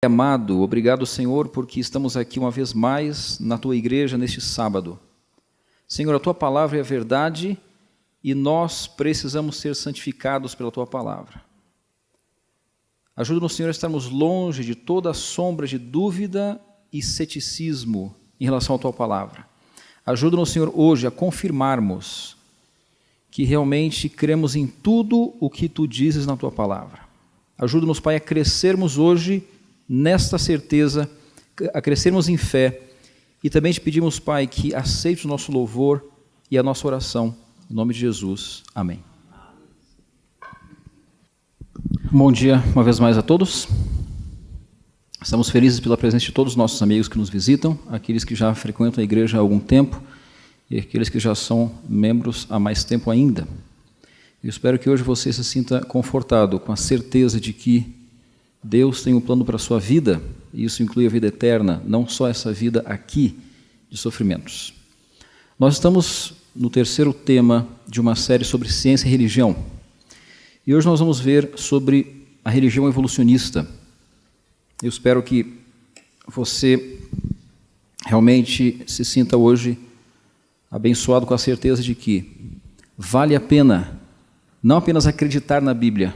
Amado, obrigado, Senhor, porque estamos aqui uma vez mais na Tua igreja neste sábado. Senhor, a Tua palavra é a verdade e nós precisamos ser santificados pela Tua palavra. Ajuda-nos, Senhor, a estarmos longe de toda sombra de dúvida e ceticismo em relação à Tua palavra. Ajuda-nos, Senhor, hoje a confirmarmos que realmente cremos em tudo o que Tu dizes na Tua palavra. Ajuda-nos, Pai, a crescermos hoje nesta certeza, a crescermos em fé, e também te pedimos, Pai, que aceite o nosso louvor e a nossa oração, em nome de Jesus. Amém. Bom dia uma vez mais a todos. Estamos felizes pela presença de todos os nossos amigos que nos visitam, aqueles que já frequentam a igreja há algum tempo e aqueles que já são membros há mais tempo ainda. Eu espero que hoje você se sinta confortado com a certeza de que Deus tem um plano para a sua vida, e isso inclui a vida eterna, não só essa vida aqui de sofrimentos. Nós estamos no terceiro tema de uma série sobre ciência e religião. E hoje nós vamos ver sobre a religião evolucionista. Eu espero que você realmente se sinta hoje abençoado com a certeza de que vale a pena não apenas acreditar na Bíblia,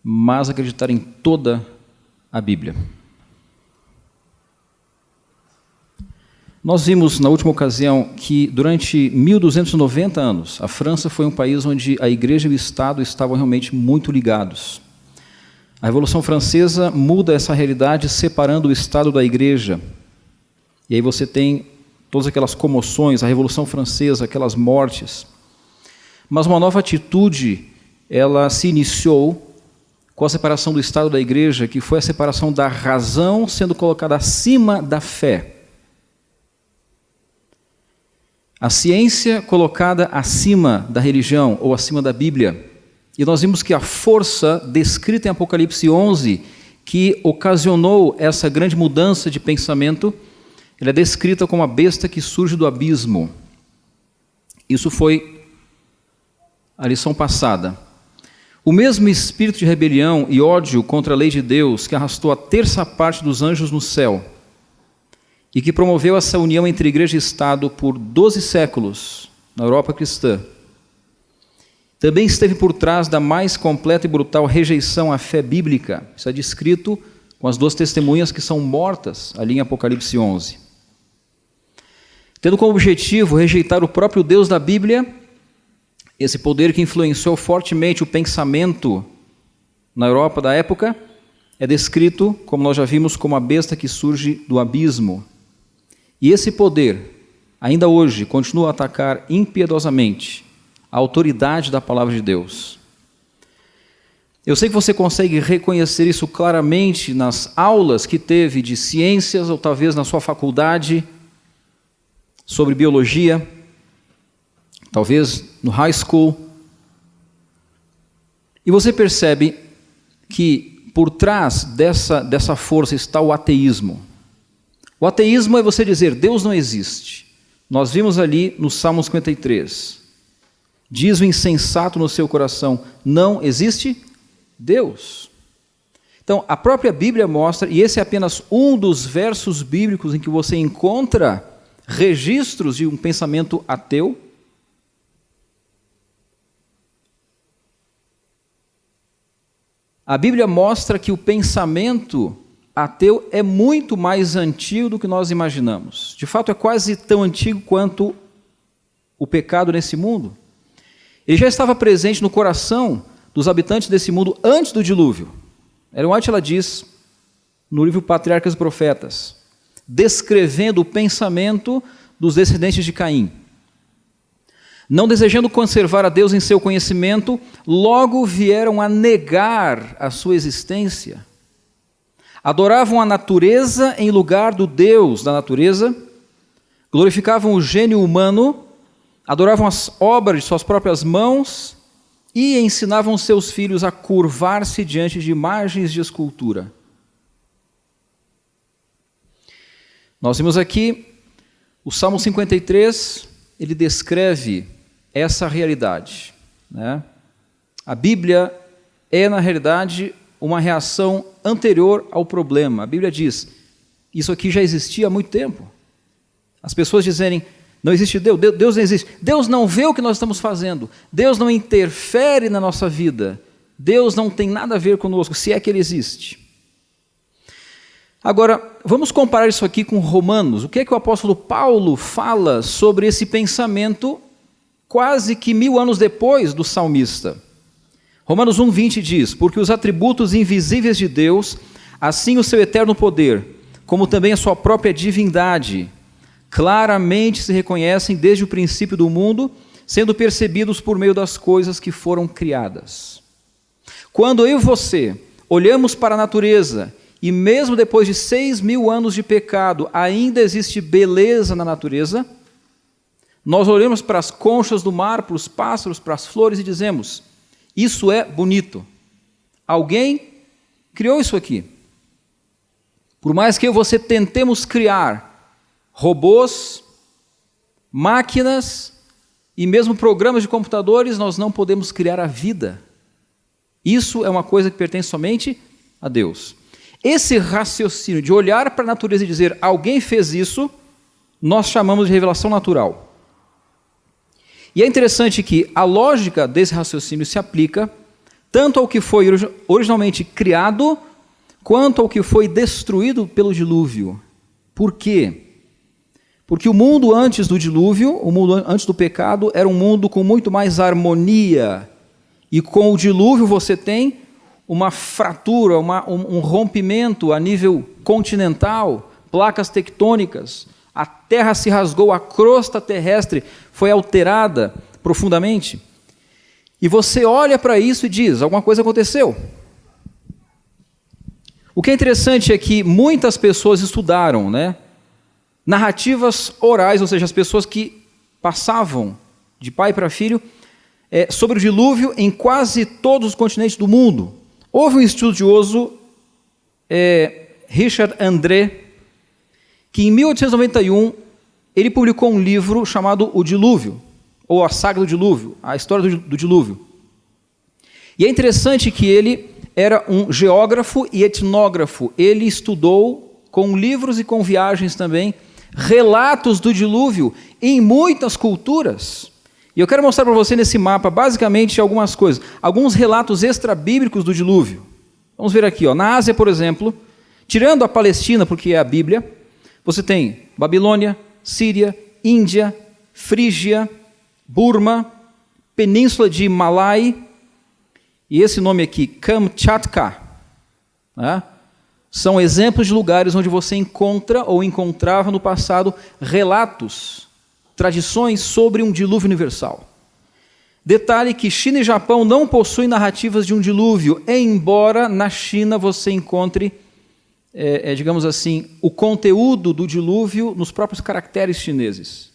mas acreditar em toda a Bíblia. Nós vimos na última ocasião que durante 1290 anos, a França foi um país onde a igreja e o Estado estavam realmente muito ligados. A Revolução Francesa muda essa realidade separando o Estado da igreja. E aí você tem todas aquelas comoções, a Revolução Francesa, aquelas mortes. Mas uma nova atitude, ela se iniciou com a separação do Estado da igreja, que foi a separação da razão sendo colocada acima da fé. A ciência colocada acima da religião ou acima da Bíblia. E nós vimos que a força descrita em Apocalipse 11, que ocasionou essa grande mudança de pensamento, ela é descrita como a besta que surge do abismo. Isso foi a lição passada. O mesmo espírito de rebelião e ódio contra a lei de Deus que arrastou a terça parte dos anjos no céu e que promoveu essa união entre igreja e Estado por 12 séculos na Europa cristã, também esteve por trás da mais completa e brutal rejeição à fé bíblica. Isso é descrito com as duas testemunhas que são mortas ali em Apocalipse 11. Tendo como objetivo rejeitar o próprio Deus da Bíblia, esse poder que influenciou fortemente o pensamento na Europa da época é descrito, como nós já vimos, como a besta que surge do abismo. E esse poder, ainda hoje, continua a atacar impiedosamente a autoridade da palavra de Deus. Eu sei que você consegue reconhecer isso claramente nas aulas que teve de ciências, ou talvez na sua faculdade, sobre biologia, talvez no high school, e você percebe que por trás dessa força está o ateísmo. O ateísmo é você dizer, Deus não existe. Nós vimos ali no Salmo 53, diz o insensato no seu coração, não existe Deus. Então, a própria Bíblia mostra, e esse é apenas um dos versos bíblicos em que você encontra registros de um pensamento ateu. A Bíblia mostra que o pensamento ateu é muito mais antigo do que nós imaginamos. De fato, é quase tão antigo quanto o pecado nesse mundo. Ele já estava presente no coração dos habitantes desse mundo antes do dilúvio. Ellen White, ela diz, no livro Patriarcas e Profetas, descrevendo o pensamento dos descendentes de Caim. Não desejando conservar a Deus em seu conhecimento, logo vieram a negar a sua existência. Adoravam a natureza em lugar do Deus da natureza, glorificavam o gênio humano, adoravam as obras de suas próprias mãos e ensinavam seus filhos a curvar-se diante de imagens de escultura. Nós vimos aqui o Salmo 53, ele descreve essa realidade, né? A Bíblia é, na realidade, uma reação anterior ao problema. A Bíblia diz, isso aqui já existia há muito tempo. As pessoas dizerem, não existe Deus, Deus não existe. Deus não vê o que nós estamos fazendo. Deus não interfere na nossa vida. Deus não tem nada a ver conosco, se é que Ele existe. Agora, vamos comparar isso aqui com Romanos. O que é que o apóstolo Paulo fala sobre esse pensamento quase que 1000 anos depois do salmista? Romanos 1:20 diz, porque os atributos invisíveis de Deus, assim o seu eterno poder, como também a sua própria divindade, claramente se reconhecem desde o princípio do mundo, sendo percebidos por meio das coisas que foram criadas. Quando eu e você olhamos para a natureza, e mesmo depois de 6.000 anos de pecado, ainda existe beleza na natureza, nós olhamos para as conchas do mar, para os pássaros, para as flores e dizemos, isso é bonito. Alguém criou isso aqui. Por mais que eu e você tentemos criar robôs, máquinas e mesmo programas de computadores, nós não podemos criar a vida. Isso é uma coisa que pertence somente a Deus. Esse raciocínio de olhar para a natureza e dizer, alguém fez isso, nós chamamos de revelação natural. E é interessante que a lógica desse raciocínio se aplica tanto ao que foi originalmente criado, quanto ao que foi destruído pelo dilúvio. Por quê? Porque o mundo antes do dilúvio, o mundo antes do pecado, era um mundo com muito mais harmonia. E com o dilúvio você tem uma fratura, um rompimento a nível continental, placas tectônicas, a terra se rasgou, a crosta terrestre foi alterada profundamente. E você olha para isso e diz, alguma coisa aconteceu. O que é interessante é que muitas pessoas estudaram, narrativas orais, ou seja, as pessoas que passavam de pai para filho, sobre o dilúvio em quase todos os continentes do mundo. Houve um estudioso, Richard André, que em 1891 ele publicou um livro chamado O Dilúvio, ou A Saga do Dilúvio, a história do dilúvio. E é interessante que ele era um geógrafo e etnógrafo. Ele estudou com livros e com viagens também relatos do dilúvio em muitas culturas. E eu quero mostrar para você nesse mapa, basicamente, algumas coisas. Alguns relatos extrabíblicos do dilúvio. Vamos ver aqui, na Ásia, por exemplo, tirando a Palestina, porque é a Bíblia, você tem Babilônia, Síria, Índia, Frígia, Burma, Península de Malai, e esse nome aqui, Kamchatka, são exemplos de lugares onde você encontra ou encontrava no passado relatos, tradições sobre um dilúvio universal. Detalhe que China e Japão não possuem narrativas de um dilúvio, embora na China você encontre, digamos assim, o conteúdo do dilúvio nos próprios caracteres chineses,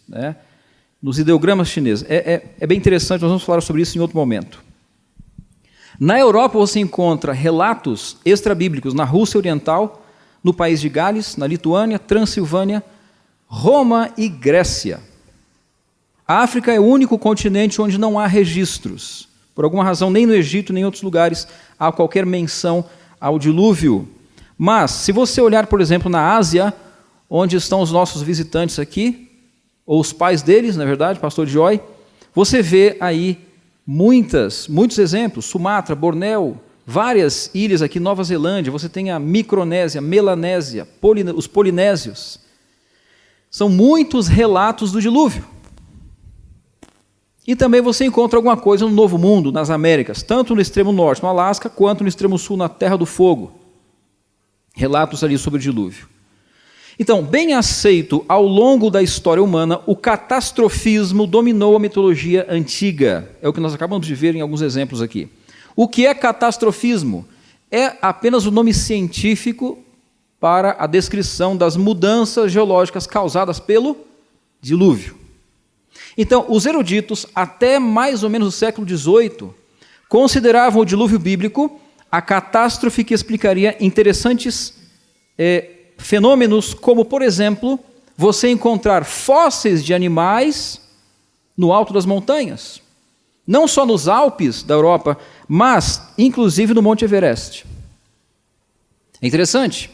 nos ideogramas chineses. É bem interessante, nós vamos falar sobre isso em outro momento. Na Europa você encontra relatos extrabíblicos na Rússia Oriental, no país de Gales, na Lituânia, Transilvânia, Roma e Grécia. A África é o único continente onde não há registros. Por alguma razão, nem no Egito, nem em outros lugares há qualquer menção ao dilúvio. Mas, se você olhar, por exemplo, na Ásia, onde estão os nossos visitantes aqui, ou os pais deles, na verdade, pastor Joy, você vê aí muitos exemplos, Sumatra, Bornéu, várias ilhas aqui, Nova Zelândia, você tem a Micronésia, Melanésia, os Polinésios. São muitos relatos do dilúvio. E também você encontra alguma coisa no Novo Mundo, nas Américas, tanto no extremo norte, no Alasca, quanto no extremo sul, na Terra do Fogo. Relatos ali sobre o dilúvio. Então, bem aceito ao longo da história humana, o catastrofismo dominou a mitologia antiga. É o que nós acabamos de ver em alguns exemplos aqui. O que é catastrofismo? É apenas o nome científico para a descrição das mudanças geológicas causadas pelo dilúvio. Então, os eruditos, até mais ou menos o século XVIII, consideravam o dilúvio bíblico a catástrofe que explicaria interessantes fenômenos, como, por exemplo, você encontrar fósseis de animais no alto das montanhas. Não só nos Alpes da Europa, mas, inclusive, no Monte Everest. É interessante.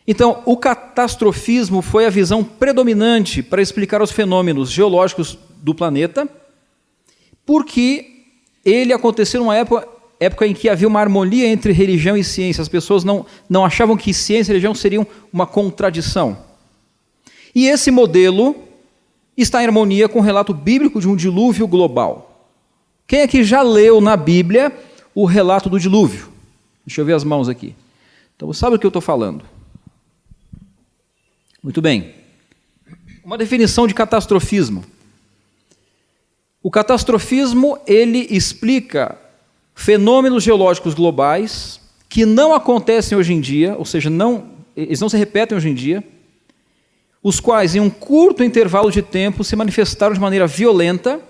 Então, o catastrofismo foi a visão predominante para explicar os fenômenos geológicos do planeta, porque ele aconteceu numa época em que havia uma harmonia entre religião e ciência. As pessoas não achavam que ciência e religião seriam uma contradição. E esse modelo está em harmonia com o relato bíblico de um dilúvio global. Quem aqui já leu na Bíblia o relato do dilúvio? Deixa eu ver as mãos aqui. Então, sabe o que eu estou falando? Muito bem. Uma definição de catastrofismo. O catastrofismo, ele explica fenômenos geológicos globais que não acontecem hoje em dia, ou seja, eles não se repetem hoje em dia, os quais, em um curto intervalo de tempo, se manifestaram de maneira violenta,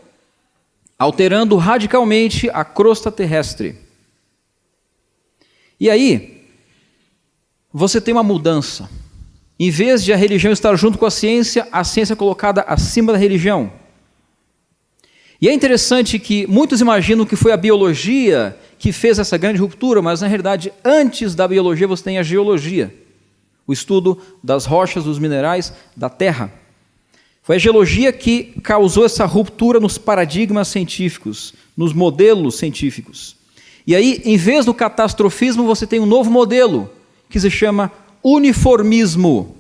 alterando radicalmente a crosta terrestre. E aí, você tem uma mudança. Em vez de a religião estar junto com a ciência é colocada acima da religião. E é interessante que muitos imaginam que foi a biologia que fez essa grande ruptura, mas na realidade, antes da biologia, você tem a geologia, o estudo das rochas, dos minerais, da terra. Foi a geologia que causou essa ruptura nos paradigmas científicos, nos modelos científicos. E aí, em vez do catastrofismo, você tem um novo modelo, que se chama uniformismo.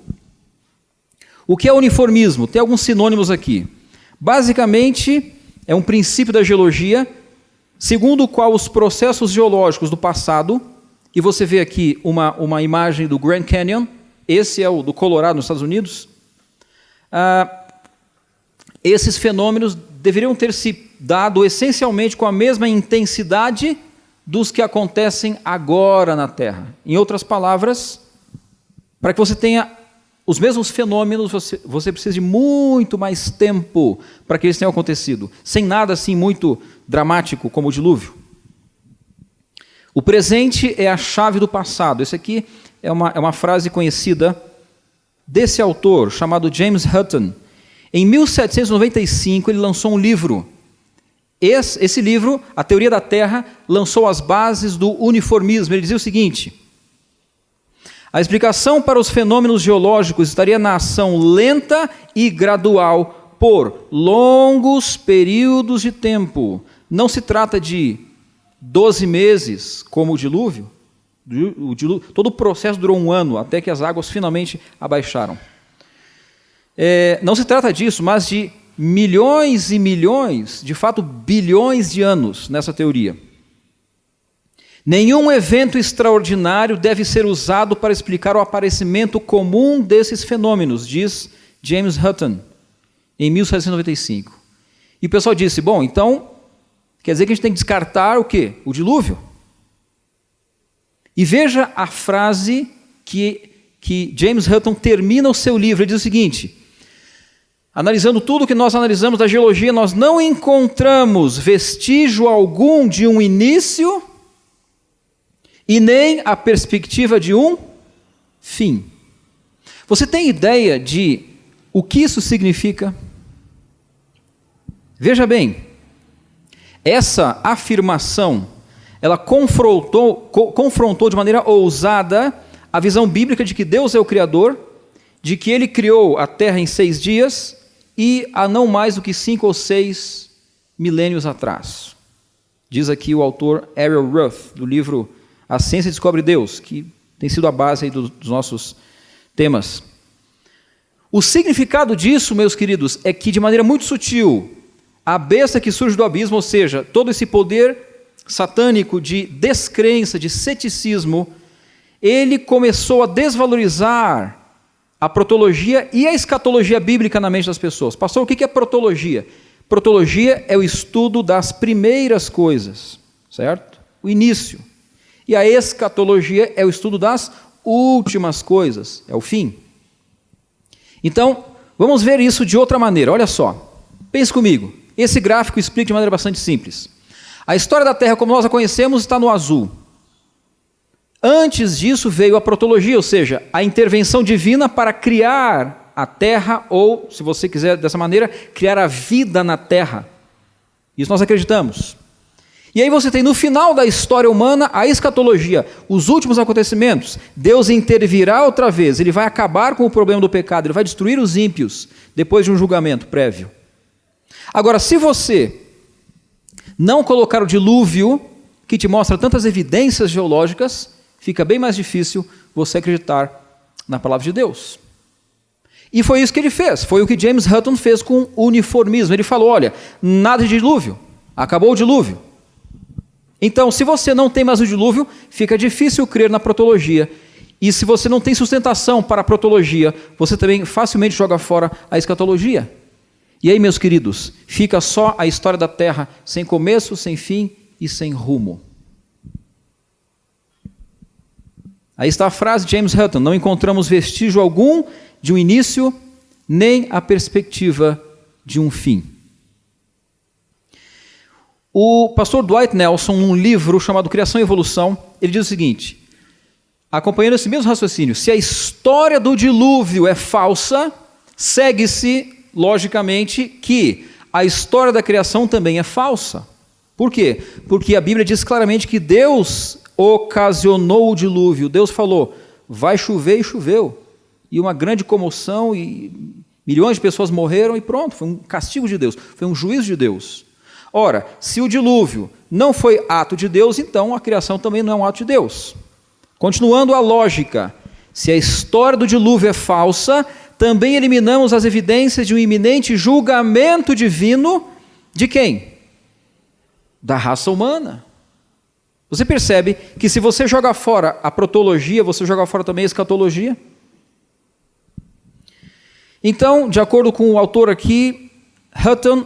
O que é uniformismo? Tem alguns sinônimos aqui. Basicamente, é um princípio da geologia, segundo o qual os processos geológicos do passado, e você vê aqui uma imagem do Grand Canyon, esse é o do Colorado, nos Estados Unidos, esses fenômenos deveriam ter se dado essencialmente com a mesma intensidade dos que acontecem agora na Terra. Em outras palavras, para que você tenha os mesmos fenômenos, você precisa de muito mais tempo para que eles tenham acontecido, sem nada assim muito dramático como o dilúvio. O presente é a chave do passado. Esse aqui é uma frase conhecida desse autor, chamado James Hutton. Em 1795, ele lançou um livro. Esse livro, A Teoria da Terra, lançou as bases do uniformismo. Ele dizia o seguinte: a explicação para os fenômenos geológicos estaria na ação lenta e gradual por longos períodos de tempo. Não se trata de 12 meses, como o dilúvio. Todo o processo durou 1 ano, até que as águas finalmente abaixaram. Não se trata disso, mas de milhões e milhões, de fato bilhões de anos nessa teoria. Nenhum evento extraordinário deve ser usado para explicar o aparecimento comum desses fenômenos, diz James Hutton, em 1795. E o pessoal disse, bom, então, quer dizer que a gente tem que descartar o quê? O dilúvio. E veja a frase que James Hutton termina o seu livro. Ele diz o seguinte: analisando tudo que nós analisamos da geologia, nós não encontramos vestígio algum de um início e nem a perspectiva de um fim. Você tem ideia de o que isso significa? Veja bem, essa afirmação, ela confrontou de maneira ousada a visão bíblica de que Deus é o Criador, de que Ele criou a Terra em 6 dias e há não mais do que 5 ou 6 milênios atrás. Diz aqui o autor Ariel Ruth, do livro A Ciência Descobre Deus, que tem sido a base aí dos nossos temas. O significado disso, meus queridos, é que de maneira muito sutil, a besta que surge do abismo, ou seja, todo esse poder satânico de descrença, de ceticismo, ele começou a desvalorizar a protologia e a escatologia bíblica na mente das pessoas. Pastor, o que é protologia? Protologia é o estudo das primeiras coisas, certo? O início. E a escatologia é o estudo das últimas coisas, é o fim. Então, vamos ver isso de outra maneira. Olha só, pense comigo. Esse gráfico explica de maneira bastante simples. A história da Terra, como nós a conhecemos, está no azul. Antes disso veio a protologia, ou seja, a intervenção divina para criar a Terra, ou, se você quiser dessa maneira, criar a vida na Terra. Isso nós acreditamos. E aí você tem no final da história humana a escatologia, os últimos acontecimentos. Deus intervirá outra vez, ele vai acabar com o problema do pecado, ele vai destruir os ímpios depois de um julgamento prévio. Agora, se você não colocar o dilúvio, que te mostra tantas evidências geológicas, fica bem mais difícil você acreditar na palavra de Deus. E foi isso que ele fez, foi o que James Hutton fez com o uniformismo. Ele falou, olha, nada de dilúvio, acabou o dilúvio. Então, se você não tem mais o dilúvio, fica difícil crer na protologia. E se você não tem sustentação para a protologia, você também facilmente joga fora a escatologia. E aí, meus queridos, fica só a história da Terra, sem começo, sem fim e sem rumo. Aí está a frase de James Hutton, não encontramos vestígio algum de um início, nem a perspectiva de um fim. O pastor Dwight Nelson, num livro chamado Criação e Evolução, ele diz o seguinte, acompanhando esse mesmo raciocínio, se a história do dilúvio é falsa, segue-se, logicamente, que a história da criação também é falsa. Por quê? Porque a Bíblia diz claramente que Deus ocasionou o dilúvio. Deus falou, vai chover e choveu. E uma grande comoção e milhões de pessoas morreram e pronto, foi um castigo de Deus, foi um juízo de Deus. Ora, se o dilúvio não foi ato de Deus, então a criação também não é um ato de Deus. Continuando a lógica, se a história do dilúvio é falsa, também eliminamos as evidências de um iminente julgamento divino de quem? Da raça humana. Você percebe que se você joga fora a protologia, você joga fora também a escatologia? Então, de acordo com o autor aqui, Hutton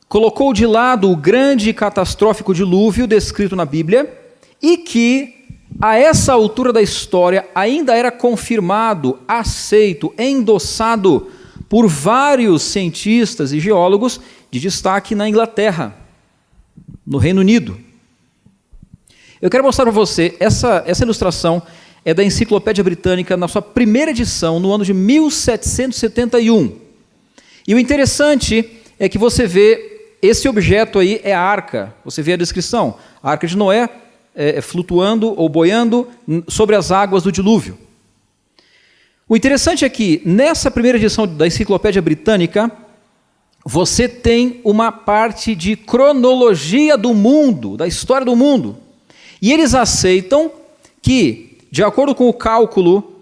colocou de lado o grande e catastrófico dilúvio descrito na Bíblia e que, a essa altura da história, ainda era confirmado, aceito, endossado por vários cientistas e geólogos de destaque na Inglaterra, no Reino Unido. Eu quero mostrar para você, essa ilustração é da Enciclopédia Britânica, na sua primeira edição, no ano de 1771. E o interessante é que você vê, esse objeto aí é a arca, você vê a descrição, a arca de Noé flutuando ou boiando sobre as águas do dilúvio. O interessante é que, nessa primeira edição da Enciclopédia Britânica, você tem uma parte de cronologia do mundo, da história do mundo. E eles aceitam que, de acordo com o cálculo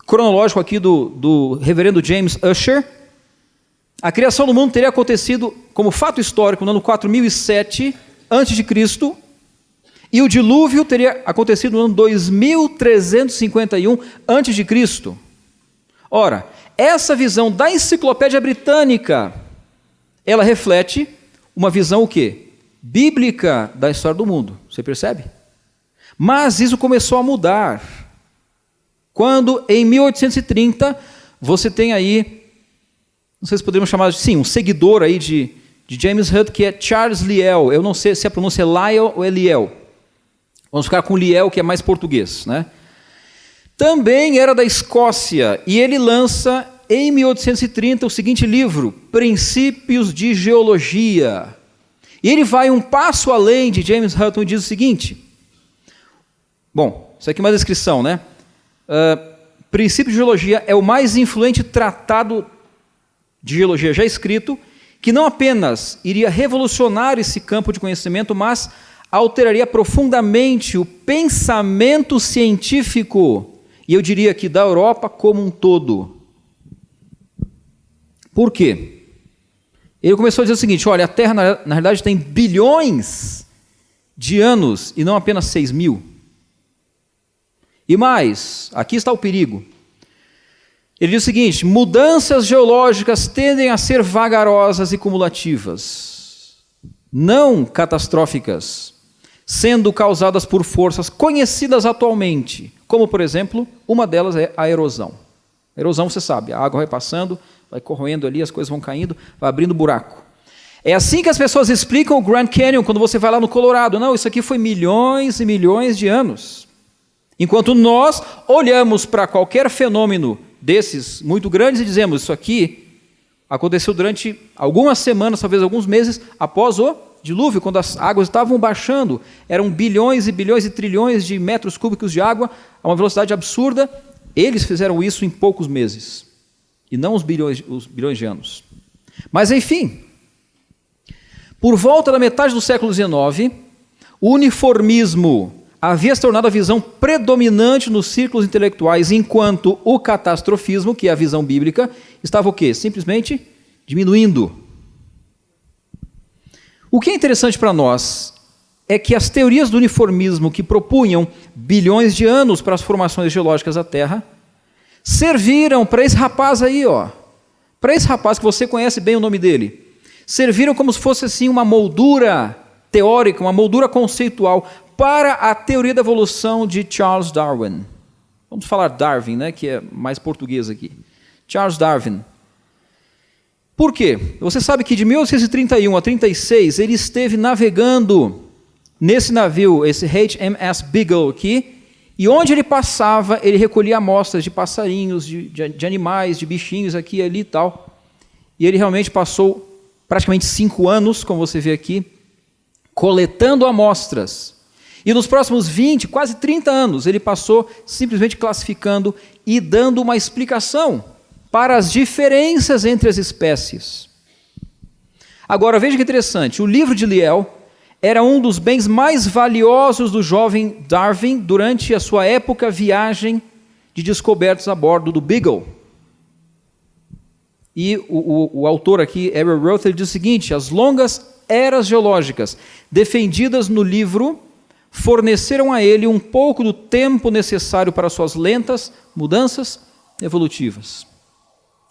cronológico aqui do reverendo James Ussher, a criação do mundo teria acontecido como fato histórico no ano 4007 a.C., e o dilúvio teria acontecido no ano 2351 a.C. Ora, essa visão da Enciclopédia Britânica, ela reflete uma visão o quê? Bíblica da história do mundo, você percebe? Mas isso começou a mudar, quando em 1830, você tem aí, não sei se podemos chamar de, sim, um seguidor aí de James Hutton, que é Charles Lyell. Eu não sei se a pronúncia é Lyell ou é Lyell. Vamos ficar com Lyell, que é mais português, né? Também era da Escócia, e ele lança em 1830 o seguinte livro, Princípios de Geologia. E ele vai um passo além de James Hutton e diz o seguinte, bom, isso aqui é uma descrição, né? Princípio de Geologia é o mais influente tratado de geologia já escrito, que não apenas iria revolucionar esse campo de conhecimento, mas alteraria profundamente o pensamento científico, e eu diria que da Europa como um todo. Por quê? Ele começou a dizer o seguinte, olha, a Terra na realidade tem bilhões de anos e não apenas 6.000. E mais, aqui está o perigo. Ele diz o seguinte, mudanças geológicas tendem a ser vagarosas e cumulativas, não catastróficas, sendo causadas por forças conhecidas atualmente, como, por exemplo, uma delas é a erosão. A erosão, você sabe, a água vai passando, vai corroendo ali, as coisas vão caindo, vai abrindo buraco. É assim que as pessoas explicam o Grand Canyon, quando você vai lá no Colorado. Não, isso aqui foi milhões e milhões de anos. Enquanto nós olhamos para qualquer fenômeno desses muito grandes e dizemos, isso aqui aconteceu durante algumas semanas, talvez alguns meses, após o dilúvio, quando as águas estavam baixando, eram bilhões e bilhões e trilhões de metros cúbicos de água, a uma velocidade absurda, eles fizeram isso em poucos meses, e não os bilhões de anos. Mas, enfim, por volta da metade do século XIX, o uniformismo havia se tornado a visão predominante nos círculos intelectuais, enquanto o catastrofismo, que é a visão bíblica, estava o quê? Simplesmente diminuindo. O que é interessante para nós é que as teorias do uniformismo que propunham bilhões de anos para as formações geológicas da Terra serviram para esse rapaz aí, para esse rapaz que você conhece bem o nome dele, serviram como se fosse assim uma moldura teórica, uma moldura conceitual para a teoria da evolução de Charles Darwin. Vamos falar Darwin, né, que é mais português aqui. Charles Darwin. Por quê? Você sabe que de 1831 a 36 ele esteve navegando nesse navio, esse HMS Beagle aqui, e onde ele passava, ele recolhia amostras de passarinhos, de animais, de bichinhos aqui, ali e tal. E ele realmente passou praticamente 5 anos, como você vê aqui, coletando amostras. E nos próximos 20, quase 30 anos, ele passou simplesmente classificando e dando uma explicação para as diferenças entre as espécies. Agora, veja que interessante, o livro de Lyell era um dos bens mais valiosos do jovem Darwin durante a sua época viagem de descobertas a bordo do Beagle. E o autor aqui, Ariel Roth, ele diz o seguinte: as longas eras geológicas defendidas no livro forneceram a ele um pouco do tempo necessário para suas lentas mudanças evolutivas.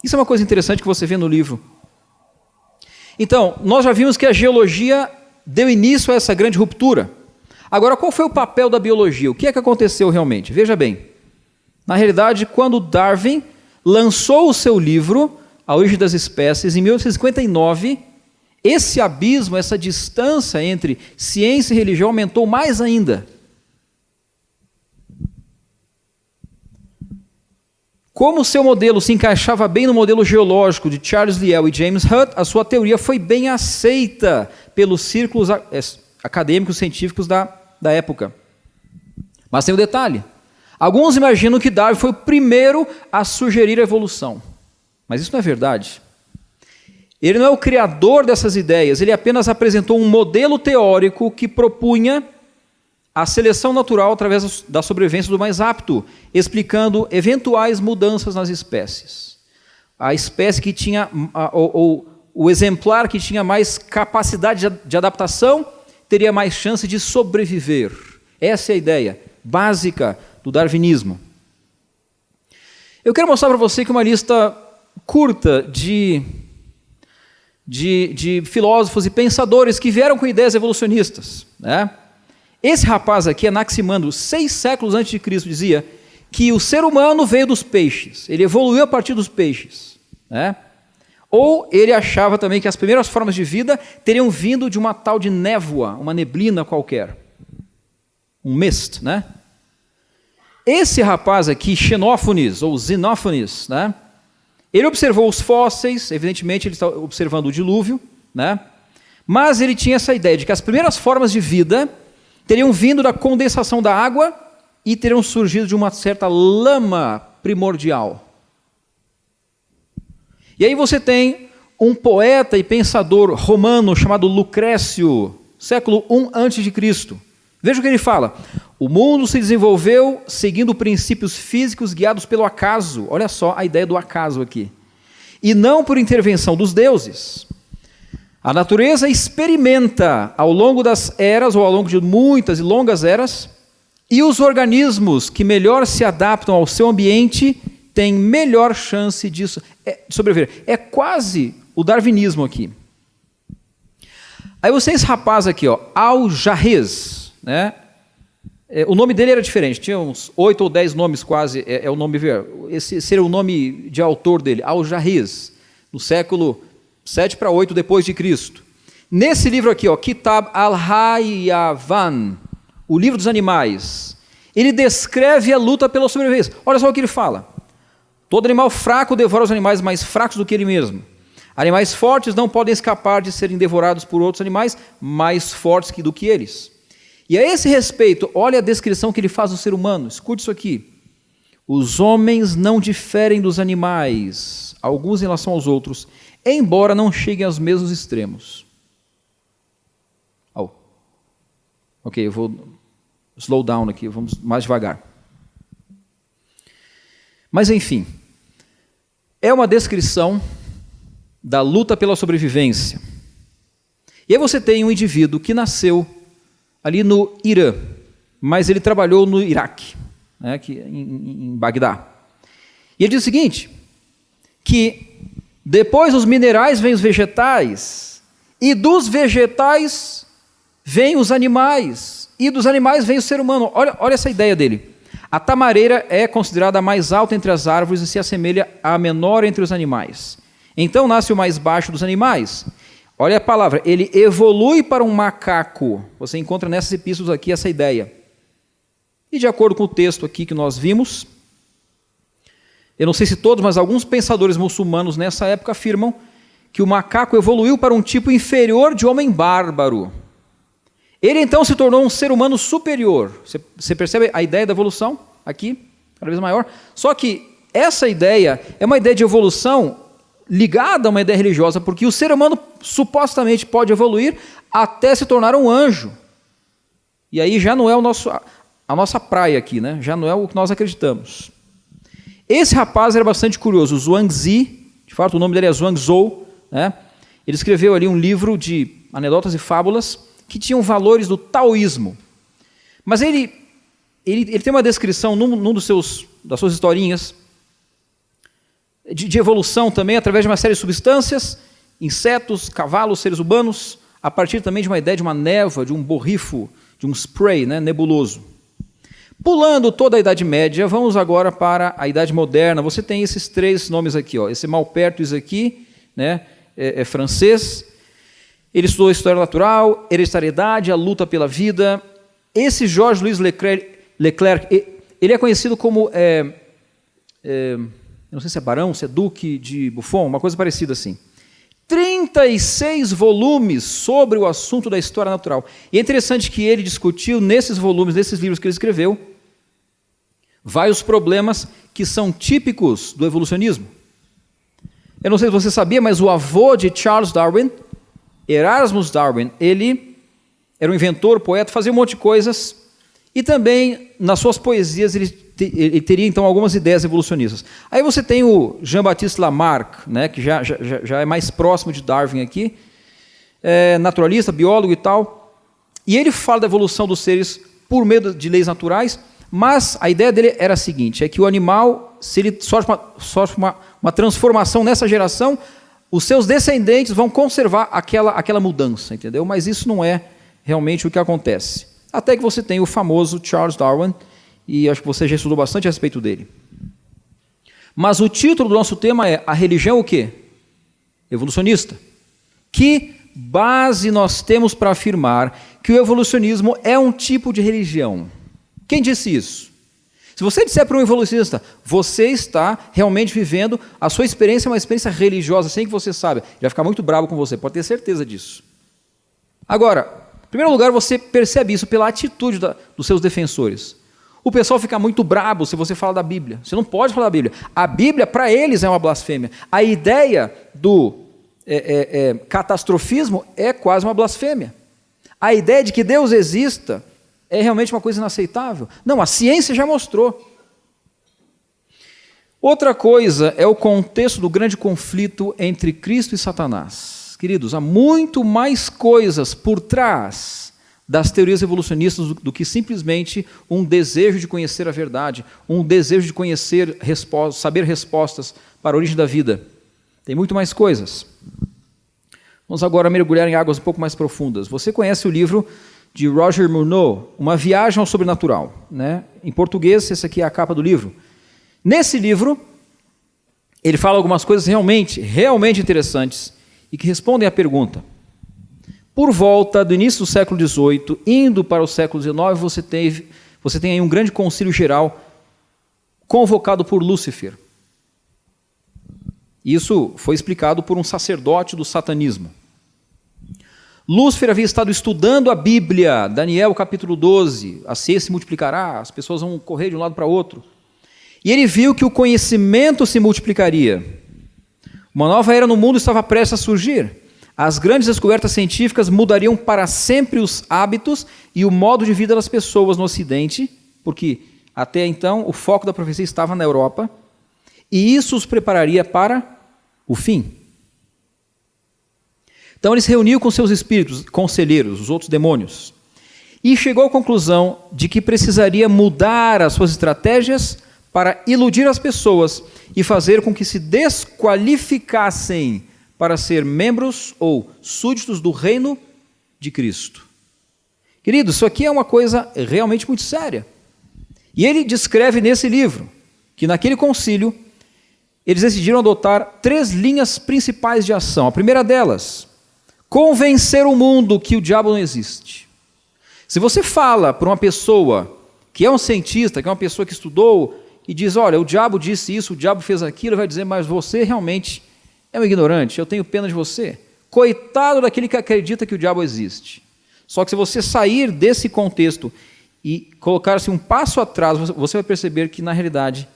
Isso é uma coisa interessante que você vê no livro. Então, nós já vimos que a geologia deu início a essa grande ruptura. Agora, qual foi o papel da biologia? O que é que aconteceu realmente? Veja bem, na realidade, quando Darwin lançou o seu livro, A Origem das Espécies, em 1859, esse abismo, essa distância entre ciência e religião aumentou mais ainda. Como o seu modelo se encaixava bem no modelo geológico de Charles Lyell e James Hutt, a sua teoria foi bem aceita pelos círculos acadêmicos científicos da época. Mas tem um detalhe. Alguns imaginam que Darwin foi o primeiro a sugerir a evolução. Mas isso não é verdade. Ele não é o criador dessas ideias, ele apenas apresentou um modelo teórico que propunha a seleção natural através da sobrevivência do mais apto, explicando eventuais mudanças nas espécies. A espécie que tinha, o exemplar que tinha mais capacidade de adaptação, teria mais chance de sobreviver. Essa é a ideia básica do darwinismo. Eu quero mostrar para você que uma lista curta de filósofos e pensadores que vieram com ideias evolucionistas, né? Esse rapaz aqui, Anaximandro, 6 séculos antes de Cristo, dizia que o ser humano veio dos peixes, ele evoluiu a partir dos peixes, né? Ou ele achava também que as primeiras formas de vida teriam vindo de uma tal de névoa, uma neblina qualquer, um mist, né? Esse rapaz aqui, Xenófanes ou Xenófanes, né? Ele observou os fósseis, evidentemente ele está observando o dilúvio, né? Mas ele tinha essa ideia de que as primeiras formas de vida teriam vindo da condensação da água e teriam surgido de uma certa lama primordial. E aí você tem um poeta e pensador romano chamado Lucrécio, século I a.C. Veja o que ele fala. O mundo se desenvolveu seguindo princípios físicos guiados pelo acaso. Olha só a ideia do acaso aqui. E não por intervenção dos deuses. A natureza experimenta ao longo das eras, ou ao longo de muitas e longas eras, e os organismos que melhor se adaptam ao seu ambiente têm melhor chance de sobreviver. É quase o darwinismo aqui. Aí você, esse rapaz aqui, Al-Jarrez, né? O nome dele era diferente, tinha uns 8 ou 10 nomes quase, o nome, esse seria o nome de autor dele, Al-Jarrez, no século 7 para 8 depois de Cristo. Nesse livro aqui, Kitab al-Hayawan, o livro dos animais, ele descreve a luta pela sobrevivência. Olha só o que ele fala. Todo animal fraco devora os animais mais fracos do que ele mesmo. Animais fortes não podem escapar de serem devorados por outros animais mais fortes do que eles. E a esse respeito, olha a descrição que ele faz do ser humano. Escute isso aqui. Os homens não diferem dos animais, alguns em relação aos outros, embora não cheguem aos mesmos extremos. Oh. Ok, eu vou slow down aqui, vamos mais devagar. Mas enfim, é uma descrição da luta pela sobrevivência. E aí você tem um indivíduo que nasceu ali no Irã, mas ele trabalhou no Iraque, né, em Bagdá. E ele diz o seguinte, que depois dos minerais vêm os vegetais, e dos vegetais vêm os animais, e dos animais vem o ser humano. Olha essa ideia dele. A tamareira é considerada a mais alta entre as árvores e se assemelha à menor entre os animais. Então nasce o mais baixo dos animais. Olha a palavra, ele evolui para um macaco. Você encontra nessas epístolas aqui essa ideia. E de acordo com o texto aqui que nós vimos, eu não sei se todos, mas alguns pensadores muçulmanos nessa época afirmam que o macaco evoluiu para um tipo inferior de homem bárbaro. Ele então se tornou um ser humano superior. Você percebe a ideia da evolução aqui, cada vez maior? Só que essa ideia é uma ideia de evolução ligada a uma ideia religiosa, porque o ser humano supostamente pode evoluir até se tornar um anjo. E aí já não é a nossa praia aqui, né? Já não é o que nós acreditamos. Esse rapaz era bastante curioso, o Zhuangzi, de fato o nome dele é Zhuangzhou, né? Ele escreveu ali um livro de anedotas e fábulas que tinham valores do taoísmo. Mas ele tem uma descrição num das suas historinhas, de evolução também, através de uma série de substâncias, insetos, cavalos, seres humanos, a partir também de uma ideia de uma névoa, de um borrifo, de um spray, né, nebuloso. Pulando toda a Idade Média, vamos agora para a Idade Moderna. Você tem esses três nomes aqui, ó. Esse Maupertuis aqui, né, é francês. Ele estudou História Natural, Hereditariedade, a luta pela vida. Esse Georges Louis Leclerc, ele é conhecido como... não sei se é barão, se é duque de Buffon, uma coisa parecida assim. 36 volumes sobre o assunto da história natural. E é interessante que ele discutiu nesses volumes, nesses livros que ele escreveu, vários problemas que são típicos do evolucionismo. Eu não sei se você sabia, mas o avô de Charles Darwin, Erasmus Darwin, ele era um inventor, poeta, fazia um monte de coisas, e também nas suas poesias ele teria então algumas ideias evolucionistas. Aí você tem o Jean-Baptiste Lamarck, né, que já é mais próximo de Darwin aqui, naturalista, biólogo e tal, e ele fala da evolução dos seres por meio de leis naturais, mas a ideia dele era a seguinte, é que o animal, se ele sofre uma transformação nessa geração, os seus descendentes vão conservar aquela mudança, entendeu? Mas isso não é realmente o que acontece. Até que você tem o famoso Charles Darwin, e acho que você já estudou bastante a respeito dele. Mas o título do nosso tema é: a religião o quê? Evolucionista. Que base nós temos para afirmar que o evolucionismo é um tipo de religião? Quem disse isso? Se você disser para um evolucionista, você está realmente vivendo a sua experiência, uma experiência religiosa, sem que você saiba, ele vai ficar muito bravo com você, pode ter certeza disso. Agora, em primeiro lugar, você percebe isso pela atitude dos seus defensores. O pessoal fica muito brabo se você fala da Bíblia. Você não pode falar da Bíblia. A Bíblia, para eles, é uma blasfêmia. A ideia do catastrofismo é quase uma blasfêmia. A ideia de que Deus exista é realmente uma coisa inaceitável. Não, a ciência já mostrou. Outra coisa é o contexto do grande conflito entre Cristo e Satanás. Queridos, há muito mais coisas por trás das teorias evolucionistas do que simplesmente um desejo de conhecer a verdade, um desejo de conhecer respostas, saber respostas para a origem da vida. Tem muito mais coisas. Vamos agora mergulhar em águas um pouco mais profundas. Você conhece o livro de Roger Murnau, Uma Viagem ao Sobrenatural, né? Em português, essa aqui é a capa do livro. Nesse livro, ele fala algumas coisas realmente interessantes e que respondem à pergunta. Por volta do início do século XVIII, indo para o século XIX, você tem aí um grande concílio geral convocado por Lúcifer. Isso foi explicado por um sacerdote do satanismo. Lúcifer havia estado estudando a Bíblia, Daniel capítulo 12, a ciência se multiplicará, as pessoas vão correr de um lado para outro. E ele viu que o conhecimento se multiplicaria. Uma nova era no mundo estava prestes a surgir. As grandes descobertas científicas mudariam para sempre os hábitos e o modo de vida das pessoas no Ocidente, porque até então o foco da profecia estava na Europa, e isso os prepararia para o fim. Então ele se reuniu com seus espíritos, conselheiros, os outros demônios, e chegou à conclusão de que precisaria mudar as suas estratégias para iludir as pessoas e fazer com que se desqualificassem para ser membros ou súditos do reino de Cristo. Queridos, isso aqui é uma coisa realmente muito séria. E ele descreve nesse livro que naquele concílio eles decidiram adotar 3 linhas principais de ação. A primeira delas, convencer o mundo que o diabo não existe. Se você fala para uma pessoa que é um cientista, que é uma pessoa que estudou e diz, olha, o diabo disse isso, o diabo fez aquilo, ele vai dizer, mas você realmente é um ignorante, eu tenho pena de você. Coitado daquele que acredita que o diabo existe. Só que se você sair desse contexto e colocar-se um passo atrás, você vai perceber que, na realidade,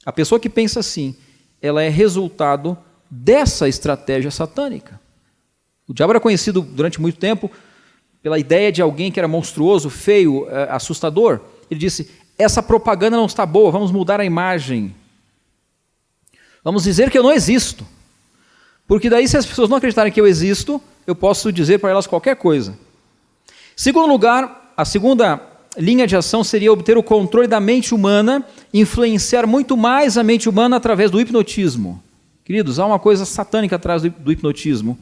a pessoa que pensa assim, ela é resultado dessa estratégia satânica. O diabo era conhecido durante muito tempo pela ideia de alguém que era monstruoso, feio, assustador. Ele disse, essa propaganda não está boa, vamos mudar a imagem. Vamos dizer que eu não existo. Porque daí, se as pessoas não acreditarem que eu existo, eu posso dizer para elas qualquer coisa. Segundo lugar, a segunda linha de ação seria obter o controle da mente humana, influenciar muito mais a mente humana através do hipnotismo. Queridos, há uma coisa satânica atrás do hipnotismo.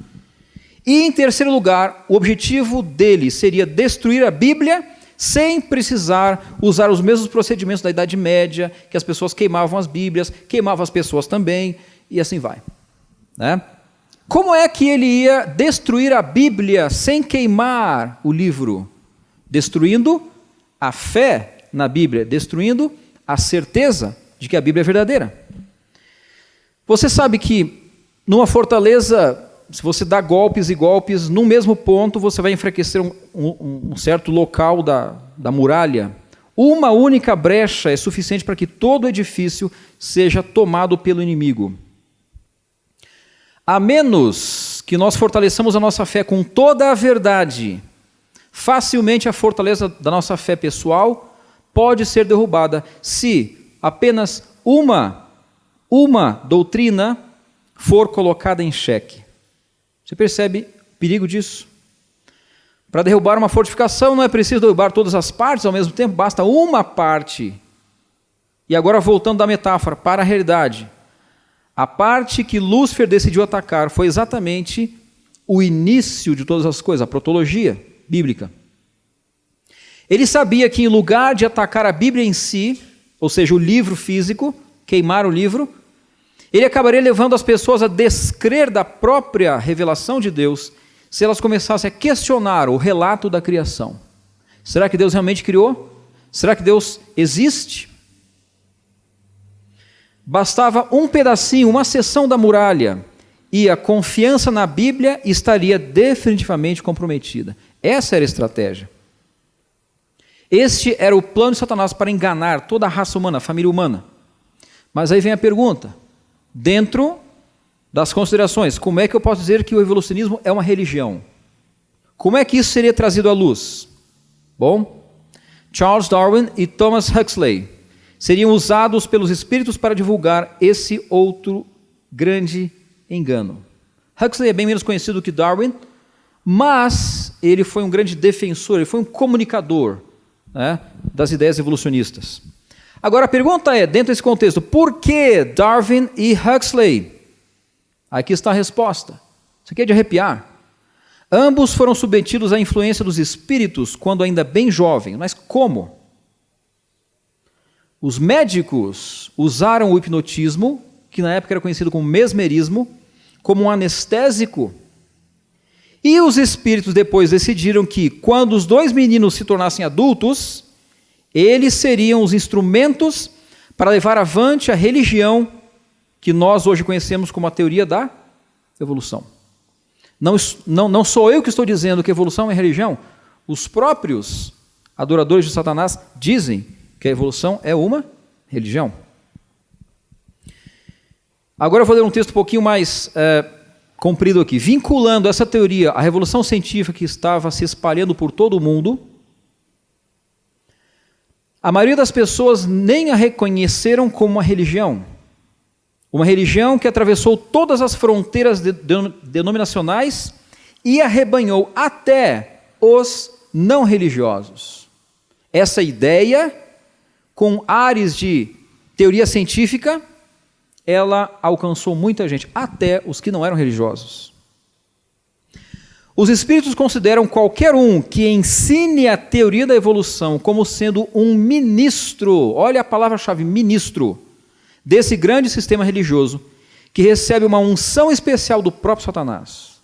E, em terceiro lugar, o objetivo dele seria destruir a Bíblia sem precisar usar os mesmos procedimentos da Idade Média, que as pessoas queimavam as Bíblias, queimavam as pessoas também, e assim vai. Né? Como é que ele ia destruir a Bíblia sem queimar o livro? Destruindo a fé na Bíblia, destruindo a certeza de que a Bíblia é verdadeira. Você sabe que numa fortaleza, se você dá golpes e golpes, no mesmo ponto você vai enfraquecer um certo local da muralha. Uma única brecha é suficiente para que todo o edifício seja tomado pelo inimigo. A menos que nós fortaleçamos a nossa fé com toda a verdade, facilmente a fortaleza da nossa fé pessoal pode ser derrubada se apenas uma doutrina for colocada em xeque. Você percebe o perigo disso? Para derrubar uma fortificação não é preciso derrubar todas as partes ao mesmo tempo, basta uma parte. E agora voltando da metáfora para a realidade. A parte que Lúcifer decidiu atacar foi exatamente o início de todas as coisas, a protologia bíblica. Ele sabia que em lugar de atacar a Bíblia em si, ou seja, o livro físico, queimar o livro, ele acabaria levando as pessoas a descrer da própria revelação de Deus se elas começassem a questionar o relato da criação. Será que Deus realmente criou? Será que Deus existe? Bastava um pedacinho, uma seção da muralha, e a confiança na Bíblia estaria definitivamente comprometida. Essa era a estratégia. Este era o plano de Satanás para enganar toda a raça humana, a família humana. Mas aí vem a pergunta, dentro das considerações, como é que eu posso dizer que o evolucionismo é uma religião? Como é que isso seria trazido à luz? Bom, Charles Darwin e Thomas Huxley seriam usados pelos espíritos para divulgar esse outro grande engano. Huxley é bem menos conhecido que Darwin, mas ele foi um grande defensor, ele foi um comunicador, né, das ideias evolucionistas. Agora a pergunta é, dentro desse contexto, por que Darwin e Huxley? Aqui está a resposta. Isso aqui é de arrepiar. Ambos foram submetidos à influência dos espíritos quando ainda bem jovens, mas como? Os médicos usaram o hipnotismo, que na época era conhecido como mesmerismo, como um anestésico. E os espíritos depois decidiram que, quando os 2 meninos se tornassem adultos, eles seriam os instrumentos para levar avante a religião que nós hoje conhecemos como a teoria da evolução. Não sou eu que estou dizendo que evolução é religião. Os próprios adoradores de Satanás dizem que a evolução é uma religião. Agora eu vou ler um texto um pouquinho mais comprido aqui. Vinculando essa teoria à revolução científica que estava se espalhando por todo o mundo, a maioria das pessoas nem a reconheceram como uma religião. Uma religião que atravessou todas as fronteiras denominacionais e arrebanhou até os não religiosos. Essa ideia, com ares de teoria científica, ela alcançou muita gente, até os que não eram religiosos. Os espíritos consideram qualquer um que ensine a teoria da evolução como sendo um ministro, olha a palavra-chave, ministro, desse grande sistema religioso, que recebe uma unção especial do próprio Satanás.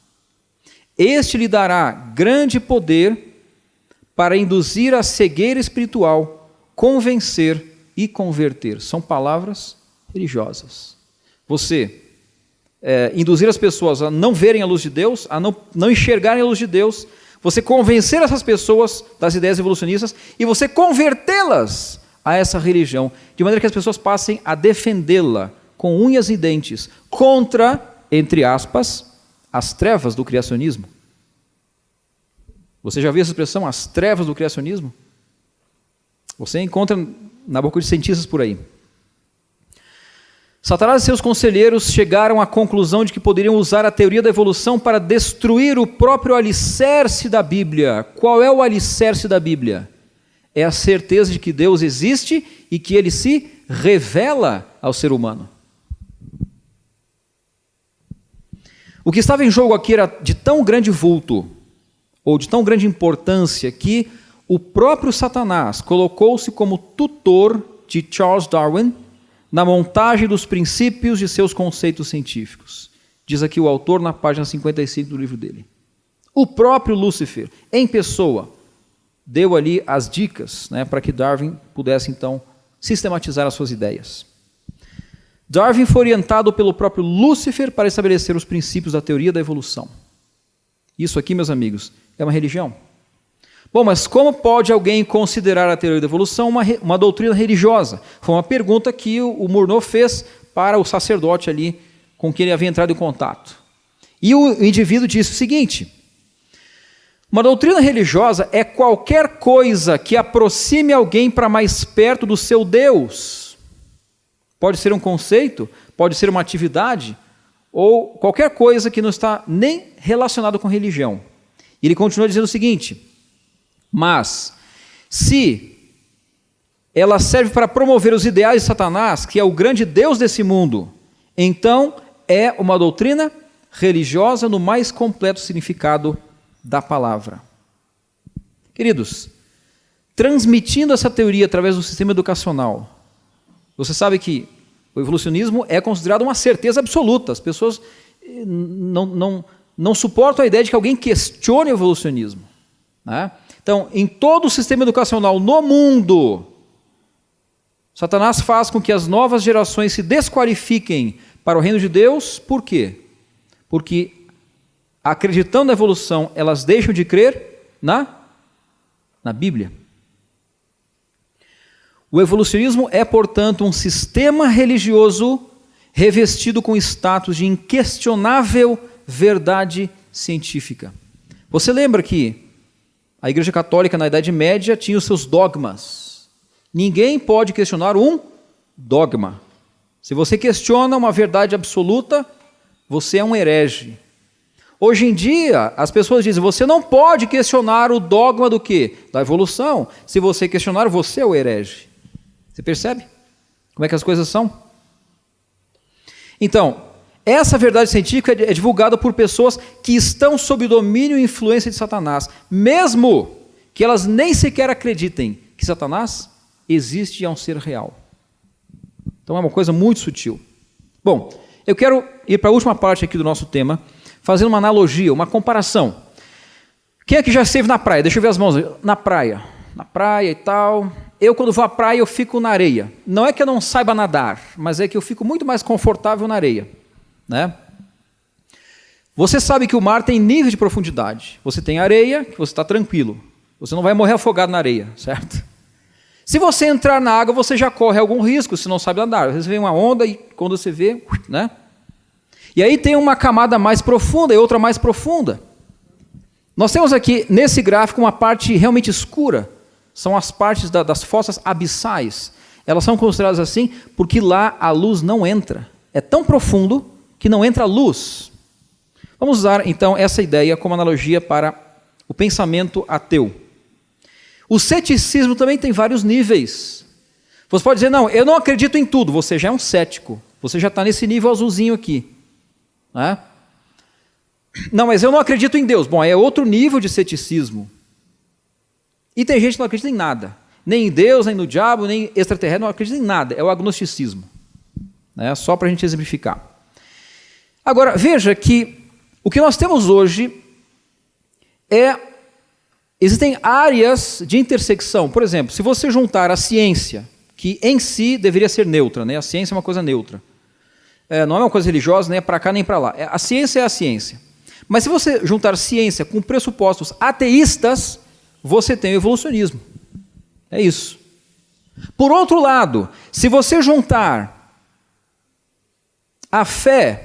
Este lhe dará grande poder para induzir a cegueira espiritual, convencer e converter. São palavras religiosas. Você induzir as pessoas a não verem a luz de Deus, a não enxergarem a luz de Deus, você convencer essas pessoas das ideias evolucionistas e você convertê-las a essa religião, de maneira que as pessoas passem a defendê-la com unhas e dentes contra, entre aspas, as trevas do criacionismo. Você já viu essa expressão, as trevas do criacionismo? Você encontra na boca de cientistas por aí. Satanás e seus conselheiros chegaram à conclusão de que poderiam usar a teoria da evolução para destruir o próprio alicerce da Bíblia. Qual é o alicerce da Bíblia? É a certeza de que Deus existe e que Ele se revela ao ser humano. O que estava em jogo aqui era de tão grande vulto, ou de tão grande importância, que o próprio Satanás colocou-se como tutor de Charles Darwin na montagem dos princípios de seus conceitos científicos. Diz aqui o autor na página 55 do livro dele. O próprio Lúcifer, em pessoa, deu ali as dicas, para que Darwin pudesse, então, sistematizar as suas ideias. Darwin foi orientado pelo próprio Lúcifer para estabelecer os princípios da teoria da evolução. Isso aqui, meus amigos, é uma religião. Bom, mas como pode alguém considerar a teoria da evolução uma doutrina religiosa? Foi uma pergunta que o Murnau fez para o sacerdote ali com quem ele havia entrado em contato. E o indivíduo disse o seguinte: uma doutrina religiosa é qualquer coisa que aproxime alguém para mais perto do seu Deus. Pode ser um conceito, pode ser uma atividade, ou qualquer coisa que não está nem relacionado com religião. E ele continua dizendo o seguinte: mas, se ela serve para promover os ideais de Satanás, que é o grande Deus desse mundo, então é uma doutrina religiosa no mais completo significado da palavra. Queridos, transmitindo essa teoria através do sistema educacional, você sabe que o evolucionismo é considerado uma certeza absoluta. As pessoas não suportam a ideia de que alguém questione o evolucionismo, né? Então, em todo o sistema educacional no mundo, Satanás faz com que as novas gerações se desqualifiquem para o reino de Deus. Por quê? Porque, acreditando na evolução, elas deixam de crer na Bíblia. O evolucionismo é, portanto, um sistema religioso revestido com status de inquestionável verdade científica. Você lembra que a Igreja Católica, na Idade Média, tinha os seus dogmas. Ninguém pode questionar um dogma. Se você questiona uma verdade absoluta, você é um herege. Hoje em dia, as pessoas dizem, você não pode questionar o dogma do quê? Da evolução. Se você questionar, você é o herege. Você percebe como é que as coisas são? Então, essa verdade científica é divulgada por pessoas que estão sob o domínio e influência de Satanás, mesmo que elas nem sequer acreditem que Satanás existe e é um ser real. Então é uma coisa muito sutil. Bom, eu quero ir para a última parte aqui do nosso tema, fazendo uma analogia, uma comparação. Quem é que já esteve na praia? Deixa eu ver as mãos. Na praia e tal. eu quando vou à praia eu fico na areia. Não é que eu não saiba nadar, mas é que eu fico muito mais confortável na areia, né? Você sabe que o mar tem nível de profundidade. Você tem areia, que você está tranquilo. Você não vai morrer afogado na areia, certo? Se você entrar na água, você já corre algum risco, se não sabe nadar. Às vezes vem uma onda e quando você vê, né? E aí tem uma camada mais profunda e outra mais profunda. Nós temos aqui, nesse gráfico, uma parte realmente escura. São as partes das fossas abissais. Elas são consideradas assim porque lá a luz não entra. É tão profundo que não entra luz. Vamos usar, então, essa ideia como analogia para o pensamento ateu. O ceticismo também tem vários níveis. Você pode dizer, não, eu não acredito em tudo. Você já é um cético. Você já está nesse nível azulzinho aqui. Né? Não, mas eu não acredito em Deus. Bom, é outro nível de ceticismo. E tem gente que não acredita em nada. Nem em Deus, nem no diabo, nem extraterrestre, não acredita em nada. É o agnosticismo. Né? Só para a gente exemplificar. Agora, veja que o que nós temos hoje existem áreas de intersecção. Por exemplo, se você juntar a ciência, que em si deveria ser neutra, né? A ciência é uma coisa neutra. Não é uma coisa religiosa, nem é para cá nem para lá. A ciência é a ciência. Mas se você juntar ciência com pressupostos ateístas, você tem o evolucionismo. É isso. Por outro lado, se você juntar a fé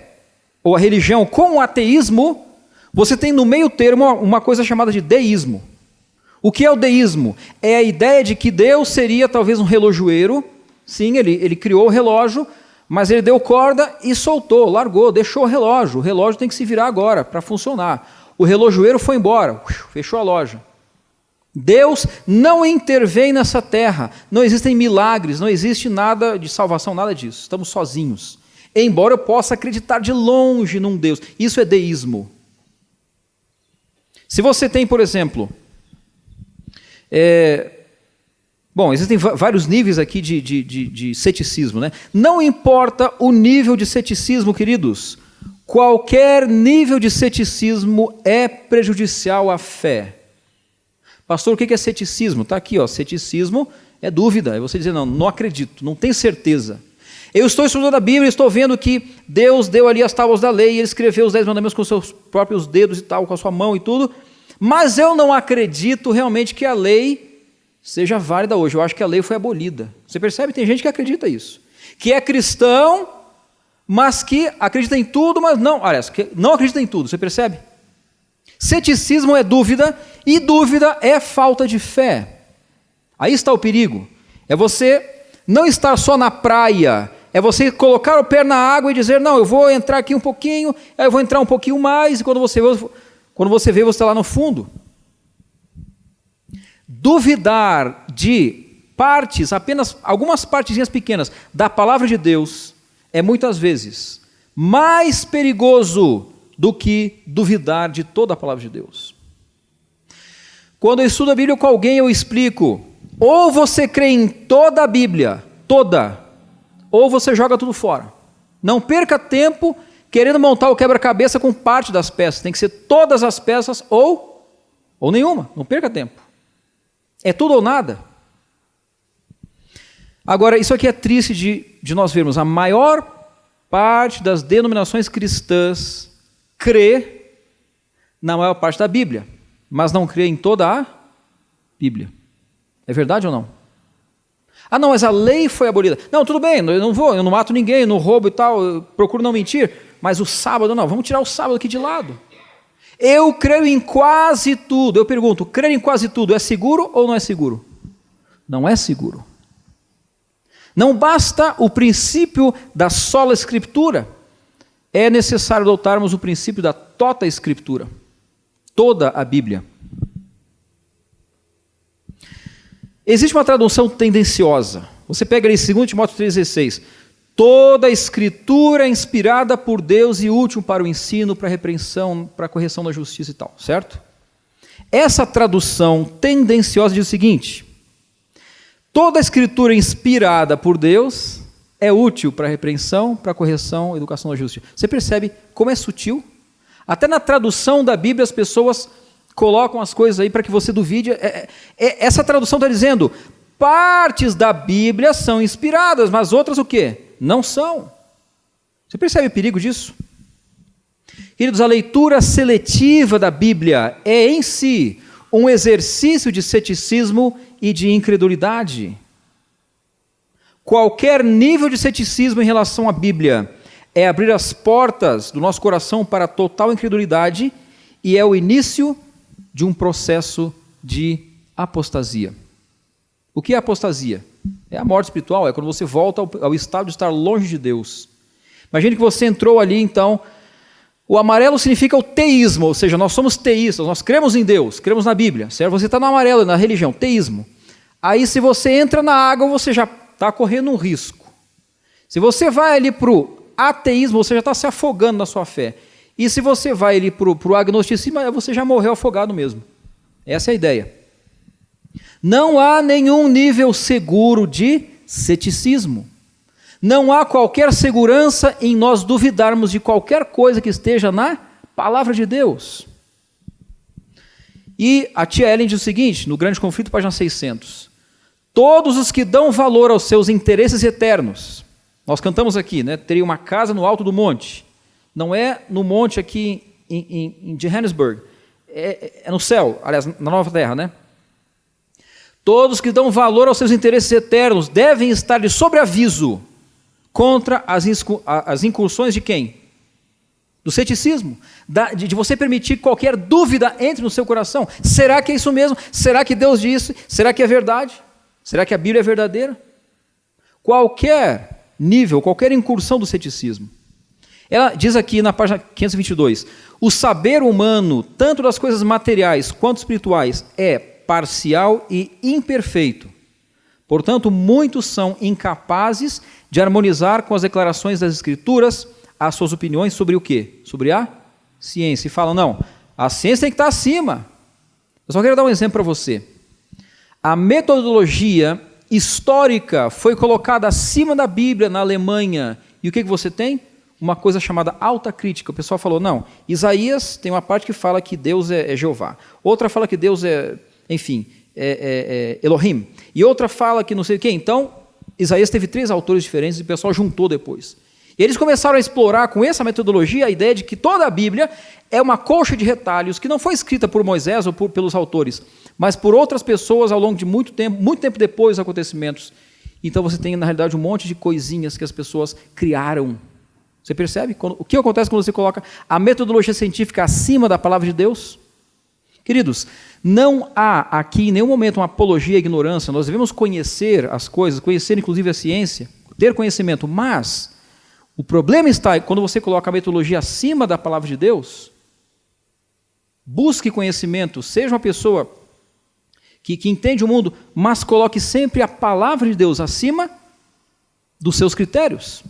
ou a religião com o ateísmo, você tem no meio termo uma coisa chamada de deísmo. O que é o deísmo? É a ideia de que Deus seria talvez um relojoeiro. Sim, ele criou o relógio, mas ele deu corda e soltou, largou, deixou o relógio. O relógio tem que se virar agora para funcionar. O relojoeiro foi embora, fechou a loja. Deus não intervém nessa terra. Não existem milagres, não existe nada de salvação, nada disso. Estamos sozinhos. Embora eu possa acreditar de longe num Deus. Isso é deísmo. Se você tem, por exemplo... existem vários níveis aqui de ceticismo, né? Não importa o nível de ceticismo, queridos. Qualquer nível de ceticismo é prejudicial à fé. Pastor, o que é ceticismo? Está aqui, ó, ceticismo é dúvida. É você dizer, não acredito, não tenho certeza. Eu estou estudando a Bíblia e estou vendo que Deus deu ali as tábuas da lei e ele escreveu os 10 mandamentos com seus próprios dedos e tal, com a sua mão e tudo, mas eu não acredito realmente que a lei seja válida hoje. Eu acho que a lei foi abolida. Você percebe? Tem gente que acredita isso. Que é cristão, mas que acredita em tudo, mas não, aliás, que não acredita em tudo. Você percebe? Ceticismo é dúvida e dúvida é falta de fé. Aí está o perigo. É você não estar só na praia, é você colocar o pé na água e dizer, não, eu vou entrar aqui um pouquinho, aí eu vou entrar um pouquinho mais, e quando você vê, você está lá no fundo. Duvidar de partes, apenas algumas partezinhas pequenas da palavra de Deus, é muitas vezes mais perigoso do que duvidar de toda a palavra de Deus. Quando eu estudo a Bíblia com alguém, eu explico, ou você crê em toda a Bíblia, toda, ou você joga tudo fora. Não perca tempo querendo montar o quebra-cabeça com parte das peças. Tem que ser todas as peças ou nenhuma. Não perca tempo. É tudo ou nada. Agora, isso aqui é triste de nós vermos. A maior parte das denominações cristãs crê na maior parte da Bíblia, mas não crê em toda a Bíblia. É verdade ou não? Ah, não, mas a lei foi abolida. Não, tudo bem, eu não mato ninguém, eu não roubo e tal, eu procuro não mentir, mas o sábado não, vamos tirar o sábado aqui de lado. Eu creio em quase tudo. Eu pergunto, crer em quase tudo é seguro ou não é seguro? Não é seguro. Não basta o princípio da sola escritura, é necessário adotarmos o princípio da tota escritura, toda a Bíblia. Existe uma tradução tendenciosa. Você pega ali 2 Timóteo 3,16. Toda a escritura é inspirada por Deus e útil para o ensino, para a repreensão, para a correção da justiça e tal, certo? Essa tradução tendenciosa diz o seguinte: toda a escritura inspirada por Deus é útil para a repreensão, para a correção, educação da justiça. Você percebe como é sutil? Até na tradução da Bíblia as pessoas colocam as coisas aí para que você duvide. Essa tradução está dizendo, partes da Bíblia são inspiradas, mas outras o quê? Não são. Você percebe o perigo disso? Queridos, a leitura seletiva da Bíblia é em si um exercício de ceticismo e de incredulidade. Qualquer nível de ceticismo em relação à Bíblia é abrir as portas do nosso coração para a total incredulidade e é o início de um processo de apostasia. O que é apostasia? É a morte espiritual, é quando você volta ao estado de estar longe de Deus. Imagine que você entrou ali, então, o amarelo significa o teísmo, ou seja, nós somos teístas, nós cremos em Deus, cremos na Bíblia, certo? Você está no amarelo, na religião, teísmo. Aí se você entra na água, você já está correndo um risco. Se você vai ali para o ateísmo, você já está se afogando na sua fé. E se você vai ali para o agnosticismo, você já morreu afogado mesmo. Essa é a ideia. Não há nenhum nível seguro de ceticismo. Não há qualquer segurança em nós duvidarmos de qualquer coisa que esteja na palavra de Deus. E a tia Ellen diz o seguinte, no Grande Conflito, página 600. Todos os que dão valor aos seus interesses eternos, nós cantamos aqui, né? Teria uma casa no alto do monte. Não é no monte aqui em Johannesburg, é no céu, aliás, na Nova Terra, né? Todos que dão valor aos seus interesses eternos devem estar de sobreaviso contra as incursões de quem? Do ceticismo, de você permitir que qualquer dúvida entre no seu coração. Será que é isso mesmo? Será que Deus disse? Será que é verdade? Será que a Bíblia é verdadeira? Qualquer nível, qualquer incursão do ceticismo. Ela diz aqui na página 522, o saber humano, tanto das coisas materiais quanto espirituais, é parcial e imperfeito. Portanto, muitos são incapazes de harmonizar com as declarações das Escrituras as suas opiniões sobre o quê? Sobre a ciência. E falam, não, a ciência tem que estar acima. Eu só quero dar um exemplo para você. A metodologia histórica foi colocada acima da Bíblia na Alemanha. E o que você tem? Uma coisa chamada alta crítica. O pessoal falou, não, Isaías tem uma parte que fala que Deus é Jeová. Outra fala que Deus é, enfim, Elohim. E outra fala que não sei o quê. Então, Isaías teve 3 autores diferentes e o pessoal juntou depois. E eles começaram a explorar com essa metodologia a ideia de que toda a Bíblia é uma colcha de retalhos que não foi escrita por Moisés ou pelos autores, mas por outras pessoas ao longo de muito tempo depois dos acontecimentos. Então você tem, na realidade, um monte de coisinhas que as pessoas criaram. Você percebe? O que acontece quando você coloca a metodologia científica acima da palavra de Deus? Queridos, não há aqui em nenhum momento uma apologia à ignorância. Nós devemos conhecer as coisas, conhecer inclusive a ciência, ter conhecimento, mas o problema está quando você coloca a metodologia acima da palavra de Deus. Busque conhecimento, seja uma pessoa que entende o mundo, mas coloque sempre a palavra de Deus acima dos seus critérios.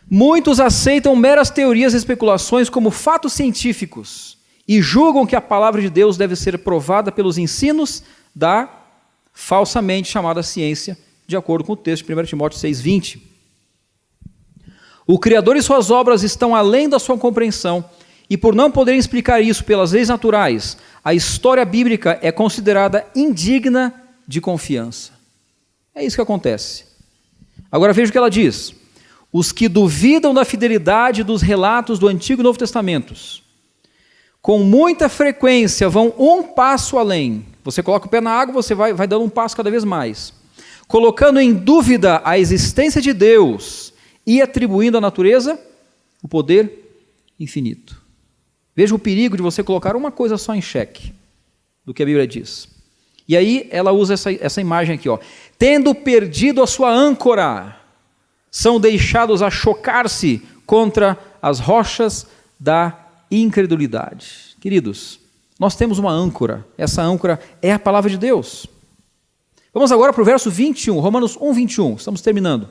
Muitos aceitam meras teorias e especulações como fatos científicos e julgam que a palavra de Deus deve ser provada pelos ensinos da falsamente chamada ciência, de acordo com o texto de 1 Timóteo 6,20. O Criador e suas obras estão além da sua compreensão, e por não poderem explicar isso pelas leis naturais, a história bíblica é considerada indigna de confiança. É isso que acontece. Agora veja o que ela diz. Os que duvidam da fidelidade dos relatos do Antigo e Novo Testamentos, com muita frequência vão um passo além. Você coloca o pé na água, você vai dando um passo cada vez mais, colocando em dúvida a existência de Deus e atribuindo à natureza o poder infinito. Veja o perigo de você colocar uma coisa só em xeque do que a Bíblia diz. E aí ela usa essa imagem aqui, ó. Tendo perdido a sua âncora, são deixados a chocar-se contra as rochas da incredulidade. Queridos, nós temos uma âncora. Essa âncora é a palavra de Deus. Vamos agora para o verso 21, Romanos 1, 21. Estamos terminando.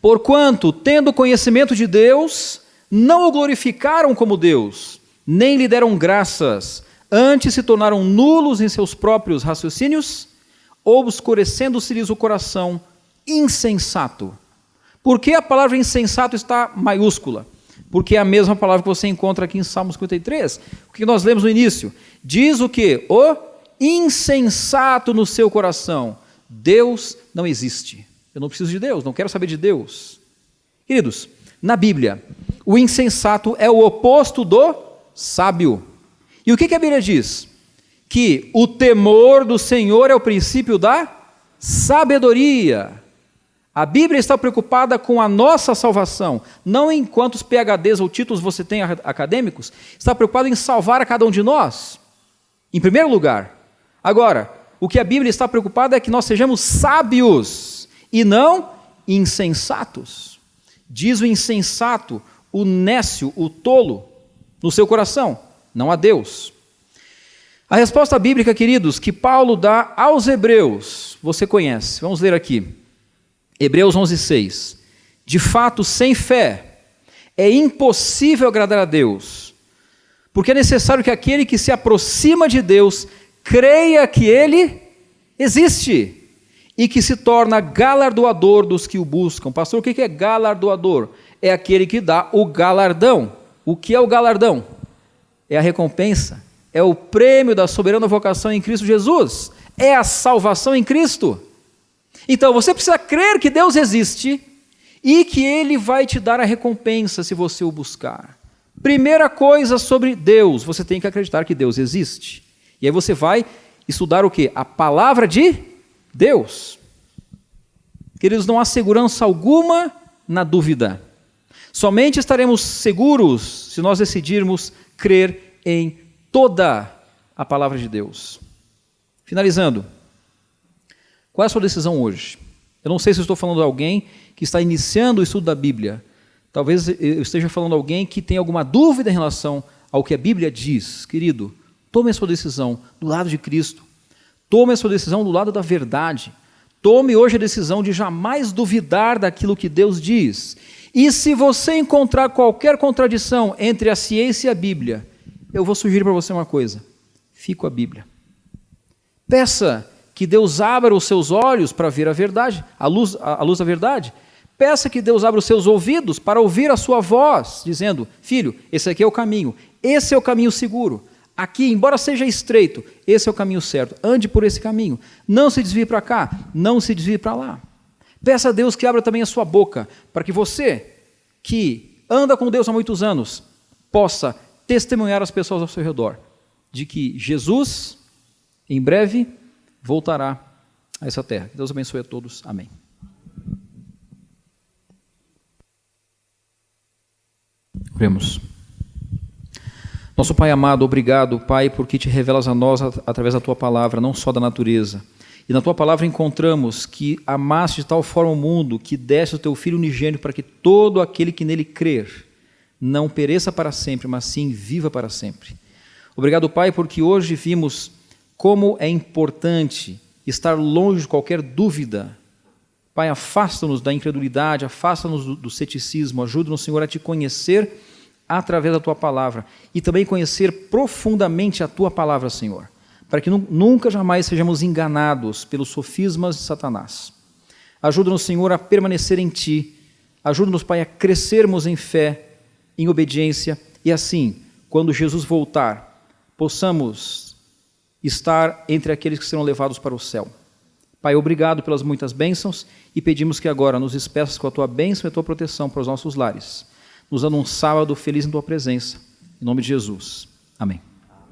Porquanto, tendo conhecimento de Deus, não o glorificaram como Deus, nem lhe deram graças, antes se tornaram nulos em seus próprios raciocínios, obscurecendo-se-lhes o coração, insensato. Por que a palavra insensato está maiúscula? Porque é a mesma palavra que você encontra aqui em Salmos 53. O que nós lemos no início? Diz o quê? O insensato no seu coração: Deus não existe. Eu não preciso de Deus, não quero saber de Deus. Queridos, na Bíblia, o insensato é o oposto do sábio. E o que a Bíblia diz? Que o temor do Senhor é o princípio da sabedoria. A Bíblia está preocupada com a nossa salvação, não em quantos PhDs ou títulos você tem acadêmicos, está preocupada em salvar a cada um de nós, em primeiro lugar. Agora, o que a Bíblia está preocupada é que nós sejamos sábios e não insensatos. Diz o insensato, o nécio, o tolo, no seu coração, não a Deus. A resposta bíblica, queridos, que Paulo dá aos hebreus, você conhece, vamos ler aqui. Hebreus 11:6. De fato, sem fé, é impossível agradar a Deus, porque é necessário que aquele que se aproxima de Deus creia que Ele existe e que se torna galardoador dos que o buscam. Pastor, o que é galardoador? É aquele que dá o galardão. O que é o galardão? É a recompensa, é o prêmio da soberana vocação em Cristo Jesus, é a salvação em Cristo. Então, você precisa crer que Deus existe e que Ele vai te dar a recompensa se você o buscar. Primeira coisa sobre Deus, você tem que acreditar que Deus existe. E aí você vai estudar o quê? A palavra de Deus. Queridos, não há segurança alguma na dúvida. Somente estaremos seguros se nós decidirmos crer em toda a palavra de Deus. Finalizando. Qual é a sua decisão hoje? Eu não sei se eu estou falando de alguém que está iniciando o estudo da Bíblia. Talvez eu esteja falando de alguém que tem alguma dúvida em relação ao que a Bíblia diz. Querido, tome a sua decisão do lado de Cristo. Tome a sua decisão do lado da verdade. Tome hoje a decisão de jamais duvidar daquilo que Deus diz. E se você encontrar qualquer contradição entre a ciência e a Bíblia, eu vou sugerir para você uma coisa: fique com a Bíblia. Peça que Deus abra os seus olhos para ver a verdade, a luz da verdade. Peça que Deus abra os seus ouvidos para ouvir a sua voz, dizendo: filho, esse aqui é o caminho, esse é o caminho seguro. Aqui, embora seja estreito, esse é o caminho certo. Ande por esse caminho. Não se desvie para cá, não se desvie para lá. Peça a Deus que abra também a sua boca, para que você, que anda com Deus há muitos anos, possa testemunhar às pessoas ao seu redor de que Jesus, em breve, voltará a essa terra. Que Deus abençoe a todos. Amém. Oremos. Nosso Pai amado, obrigado, Pai, porque te revelas a nós através da Tua palavra, não só da natureza. E na Tua palavra encontramos que amaste de tal forma o mundo que deste o Teu Filho unigênito para que todo aquele que nele crer não pereça para sempre, mas sim viva para sempre. Obrigado, Pai, porque hoje vimos como é importante estar longe de qualquer dúvida. Pai, afasta-nos da incredulidade, afasta-nos do ceticismo, ajuda-nos, Senhor, a Te conhecer através da Tua palavra e também conhecer profundamente a Tua palavra, Senhor, para que nunca jamais sejamos enganados pelos sofismas de Satanás. Ajuda-nos, Senhor, a permanecer em Ti, ajuda-nos, Pai, a crescermos em fé, em obediência e assim, quando Jesus voltar, possamos estar entre aqueles que serão levados para o céu. Pai, obrigado pelas muitas bênçãos e pedimos que agora nos despeças com a Tua bênção e a Tua proteção para os nossos lares, nos dando um sábado feliz em Tua presença. Em nome de Jesus. Amém.